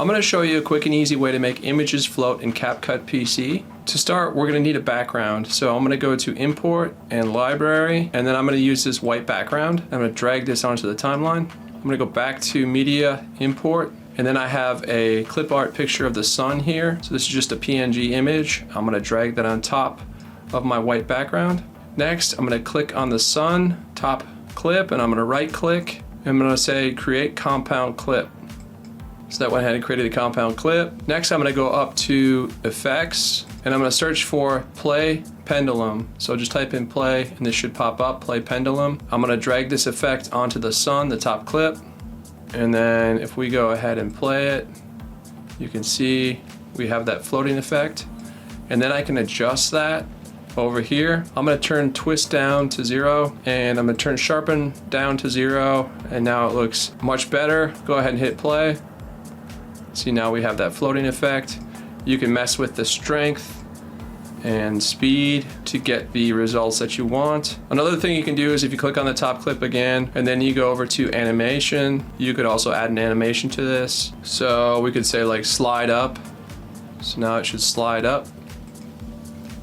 I'm going to show you a quick and easy way to make images float in CapCut PC. To start, we're going to need a background. So I'm going to go to Import and Library, and then I'm going to use this white background. I'm going to drag this onto the timeline. I'm going to go back to Media, Import, and then I have a clip art picture of the sun here. So this is just a PNG image. I'm going to drag that on top of my white background. Next, I'm going to click on the sun, top clip, and I'm going to right click. I'm going to say Create Compound Clip. So that went ahead and created a compound clip. Next, I'm going to go up to Effects, and I'm going to search for Play Pendulum. So just type in play, and this should pop up, Play Pendulum. I'm going to drag this effect onto the sun, the top clip. And then if we go ahead and play it, you can see we have that floating effect. And then I can adjust that over here. I'm going to turn twist down to 0, and I'm going to turn sharpen down to 0, and now it looks much better. Go ahead and hit play. See, now we have that floating effect. You can mess with the strength and speed to get the results that you want. Another thing you can do is if you click on the top clip again and then you go over to animation, you could also add an animation to this. So we could say like slide up. So now it should slide up.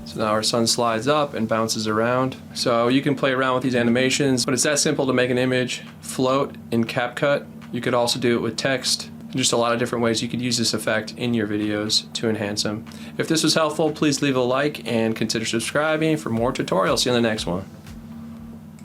So now our sun slides up and bounces around. So you can play around with these animations, but it's that simple to make an image float in CapCut. You could also do it with text. Just a lot of different ways you could use this effect in your videos to enhance them. If this was helpful, please leave a like and consider subscribing for more tutorials. See you in the next one.